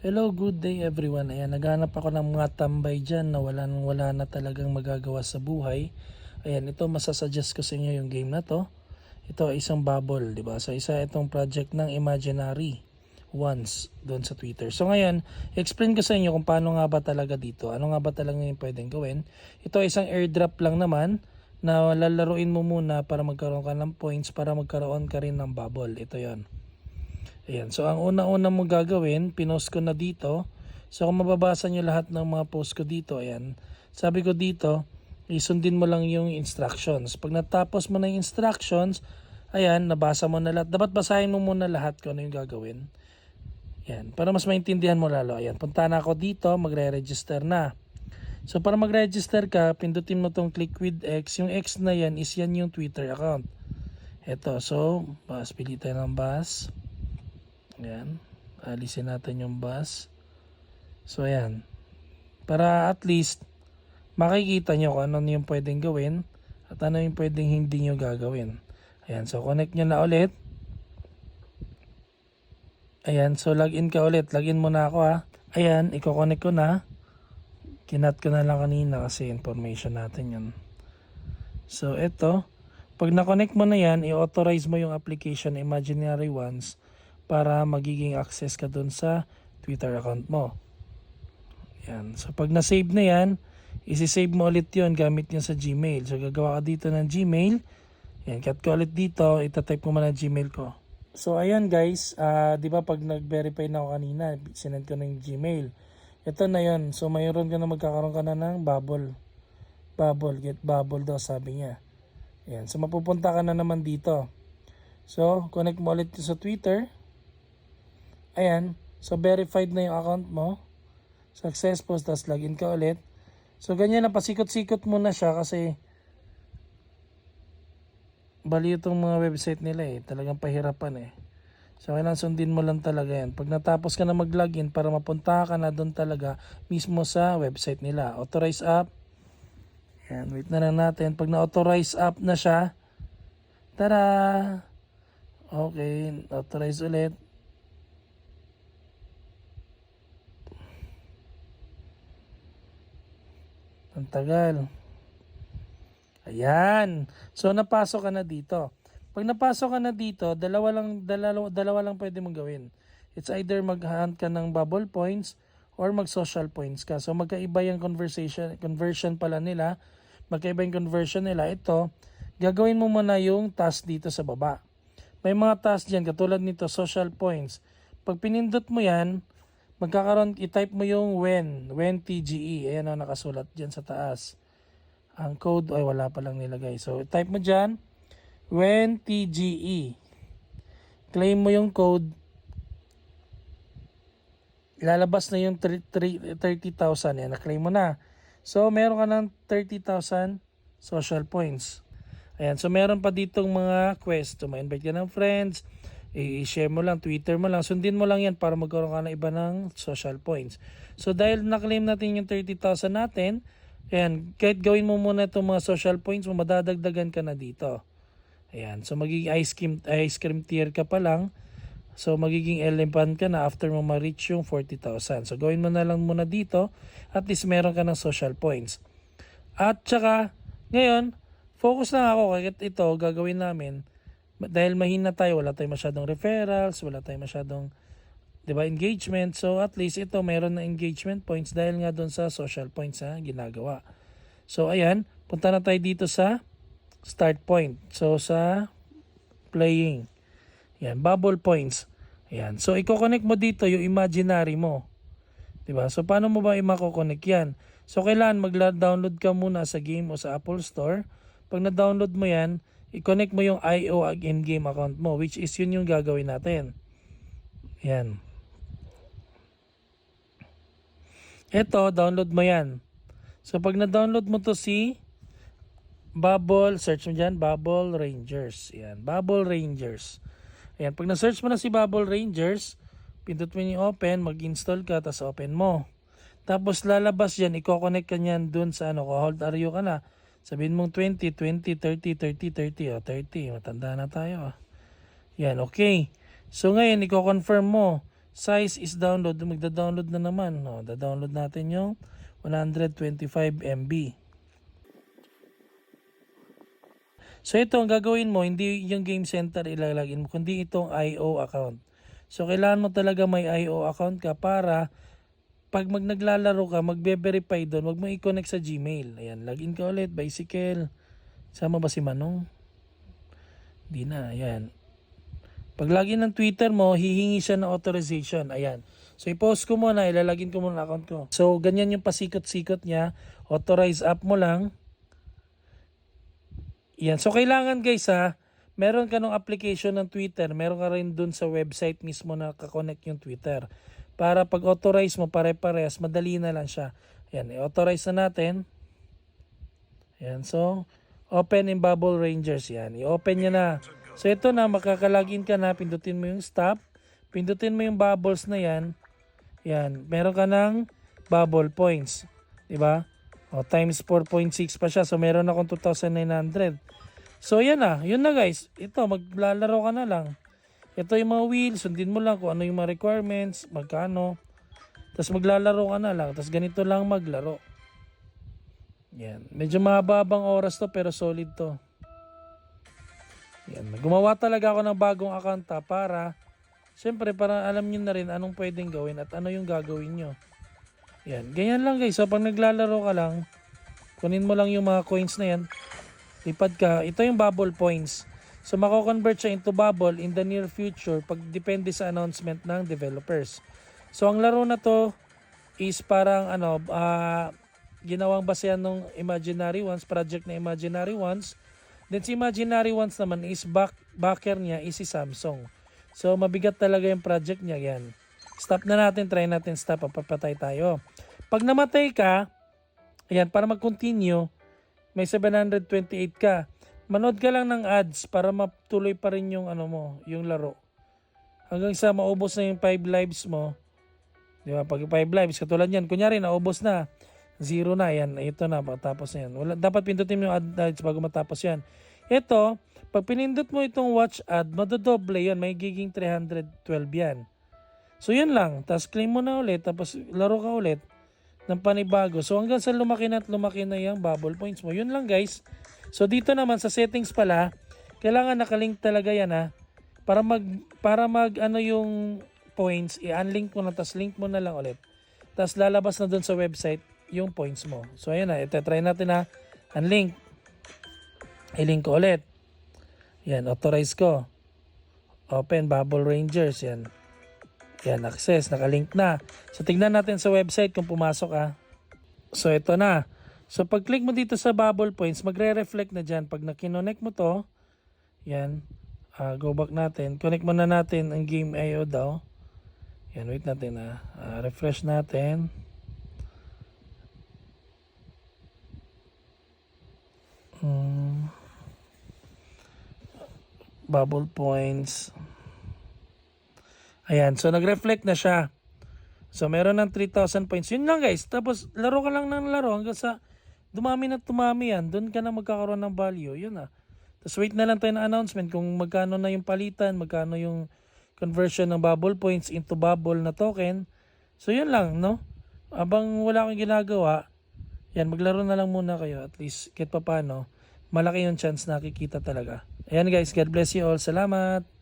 Hello, good day everyone. Ayan, naghanap ako ng mga tambay dyan na wala na talagang magagawa sa buhay. Ayan, ito masasuggest ko sa inyo yung game na to. Ito ay isang bubble, di ba? So isa itong project ng Imaginary Ones doon sa Twitter. So ngayon, explain ko sa inyo kung paano nga ba talaga dito. Ano nga ba talaga yung pwedeng gawin. Ito ay isang airdrop lang naman na lalaruin mo muna para magkaroon ka ng points para magkaroon ka rin ng bubble. Ito yon. Ayan. So, ang una-una mo gagawin, pinost ko na dito. So, kung mababasa nyo lahat ng mga post ko dito, ayan. Sabi ko dito, isundin mo lang yung instructions. Pag natapos mo na yung instructions, ayan, nabasa mo na lahat. Dapat basahin mo muna lahat kung ano yung gagawin. Ayan. Para mas maintindihan mo lalo. Ayan. Punta na ako dito, magre-register na. So, para mag-register ka, pindutin mo tong click with X. Yung X na yan is yan yung Twitter account. Ito. So, pili tayo ng bus. Ayan. Alisin natin yung bus. So, ayan. Para at least, makikita nyo kung ano yung pwedeng gawin at ano yung pwedeng hindi nyo gagawin. Ayan. So, connect nyo na ulit. Ayan. So, login ka ulit. Login muna ako ha. Ayan. Iko-connect ko na. Kinat ko na lang kanina kasi information natin yun. So, ito. Pag na-connect mo na yan, i-authorize mo yung application Imaginary Ones para magiging access ka dun sa Twitter account mo. Yan. So pag na-save na yan, isi-save mo ulit yun gamit nyo sa Gmail. So gagawa ka dito ng Gmail. Yan. Cut ko ulit dito. Itatype ko muna Gmail ko. So ayan guys. Di ba pag nag-verify na ako kanina, sinend ko na yung Gmail. Ito na yun. So mayroon ka na magkakaroon ka na ng bubble. Get bubble daw sabi niya. Yan. So mapupunta ka na naman dito. So connect mo ulit sa Twitter. Ayan. So, verified na yung account mo. Successful. Tapos, login ka ulit. So, ganyan na. Pasikot-sikot mo na siya kasi bali itong mga website nila eh. Talagang pahirapan eh. So, kailangan sundin mo lang talaga yan. Pag natapos ka na mag-login para mapunta ka na doon talaga mismo sa website nila. Authorize app. Ayan. Wait na lang natin. Pag na-authorize app na siya, tara! Okay. Authorize ulit. Ang tagal. Ayan. So, napasok ka na dito. Pag napasok ka na dito, dalawa lang pwede mong gawin. It's either mag-hunt ka ng bubble points or mag-social points ka. So, magkaiba yung conversion pala nila. Magkaiba yung conversion nila. Ito, gagawin mo muna yung task dito sa baba. May mga task dyan, katulad nito, social points. Pag pinindot mo yan, i-type mo yung when TGE. Ayan o, nakasulat dyan sa taas. Ang code, ay wala pa lang nilagay. So, type mo dyan, when TGE. Claim mo yung code. Lalabas na yung 30,000. Ayan, na-claim mo na. So, meron ka ng 30,000 social points. Ayan, so meron pa ditong mga quest. So, ma-invite ka ng friends, i-share mo lang, Twitter mo lang, sundin mo lang yan para magkaroon ka na iba ng social points. So dahil na-claim natin yung 30,000 natin, ayan, kahit gawin mo muna itong mga social points mo, madadagdagan ka na dito. Ayan, so magiging ice cream tier ka pa lang. So magiging elephant ka na after mo ma-reach yung 40,000. So gawin mo na lang muna dito, at least meron ka ng social points. At saka, ngayon, focus lang ako kahit ito gagawin namin. Dahil mahina tayo, wala tayong masyadong referrals, wala tayong masyadong, 'di ba, engagement. So at least ito mayroon na engagement points dahil nga doon sa social points na ginagawa. So ayan, punta na tayo dito sa start point. So sa playing. Ayan, bubble points. Ayan. So i-connect mo dito yung imaginary mo. 'Di ba? So paano mo ba i-connect 'yan? So kailangan mag-download ka muna sa game o sa Apple Store. Pag na-download mo 'yan, i-connect mo yung IO in-game account mo, which is yun yung gagawin natin. Yan. Ito, download mo yan. So, pag na-download mo to si Bubble, search mo dyan, Bubble Rangers. Yan, Bubble Rangers. Ayan, pag na-search mo na si Bubble Rangers, pindot mo yung open, mag-install ka, tapos open mo. Tapos lalabas yan, i-connect ka niyan dun sa hold are you ka na. Sabihin mong 20, 20, 30, 30, 30. O, 30. Matanda na tayo. Yan, okay. So, ngayon, i-confirm mo. Size is download. Magda-download na naman. No, da-download natin yung 125 MB. So ito, ang gagawin mo, hindi yung Game Center ilalagin mo, kundi itong IO account. So kailangan mo talaga may IO account ka para pag naglalaro ka, magbe-verify doon, wag mo i-connect sa Gmail. Ayan, login ka ulit, Bicycle. Sama ba si Manong? Di na, ayan. Pag login ng Twitter mo, hihingi siya ng authorization. Ayan. So i-post ko muna, ilalagin ko muna account ko. So ganyan yung pasikot-sikot niya. Authorize app mo lang. Yan. So, kailangan guys meron ka ng application ng Twitter, meron ka rin dun sa website mismo na kakonect yung Twitter. Para pag authorize mo, pare-parehas, madali na lang siya. Yan, i-authorize na natin. Yan, so, open in Bubble Rangers. Yan, i-open niya na. So, ito na, makakalagin ka na, pindutin mo yung stop, pindutin mo yung bubbles na yan. Yan, meron ka ng bubble points. Diba? O, times 4.6 pa siya. So, meron akong 2,900. So, yan na. Yun na guys. Ito, maglalaro ka na lang. Ito yung mga wheels. Sundin mo lang kung ano yung mga requirements. Magkano. Tapos maglalaro ka na lang. Tapos ganito lang maglaro. Yan. Medyo mahabang oras to pero solid to. Yan. Gumawa talaga ako ng bagong account para siyempre para alam nyo na rin anong pwedeng gawin at ano yung gagawin nyo. Yan. Ganyan lang guys. So pag naglalaro ka lang, kunin mo lang yung mga coins na yan. Lipad ka. Ito yung bubble points. So mako-convert siya into bubble in the near future pag depende sa announcement ng developers. So ang laro na to is parang ginawang basehan ng Imaginary Ones, project na Imaginary Ones. Then si Imaginary Ones naman is backer niya is si Samsung. So mabigat talaga yung project niya yan. Stop na natin, try natin stop, papatay tayo. Pag namatay ka, ayan, para mag-continue, may 728 ka. Manood ka lang ng ads para matuloy pa rin yung yung laro. Hanggang sa maubos na yung 5 lives mo. Di ba? Pag 5 lives, katulad yan, kunyari naubos na, 0 na, yan, ito na, matapos na yan. Dapat pindutin mo yung ads bago matapos yan. Ito, pag pinindot mo itong watch ad, madodoble yan, may giging 312 yan. So yun lang, tapos claim mo na ulit, tapos laro ka ulit ng panibago. So hanggang sa lumaki na yung bubble points mo. Yun lang guys. So dito naman sa settings pala, kailangan nakalink talaga yan para mag yung points, i-unlink mo na, tapos link mo na lang ulit. Tapos lalabas na dun sa website yung points mo. So ayun na, ito try natin unlink. I-link ko ulit. Yan, authorize ko. Open Bubble Rangers, yan. Yan, access, nakalink na. So, tignan natin sa website kung pumasok So, ito na. So, pag click mo dito sa bubble points, magre-reflect na dyan. Pag nakinonect mo to, yan, go back natin. Connect mo na natin ang Game.io daw. Yan, wait natin refresh natin. Bubble points. Ayan, so nag-reflect na siya. So meron ng 3,000 points. Yun lang guys. Tapos laro ka lang ng laro hanggang sa dumami na tumami yan. Doon ka na magkakaroon ng value. Yun na. Tapos wait na lang tayo ng announcement kung magkano na yung palitan, magkano yung conversion ng bubble points into bubble na token. So yun lang, no? Abang wala kang ginagawa, yan, maglaro na lang muna kayo. At least, kahit pa paano, malaki yung chance na kikita talaga. Ayan guys, God bless you all. Salamat!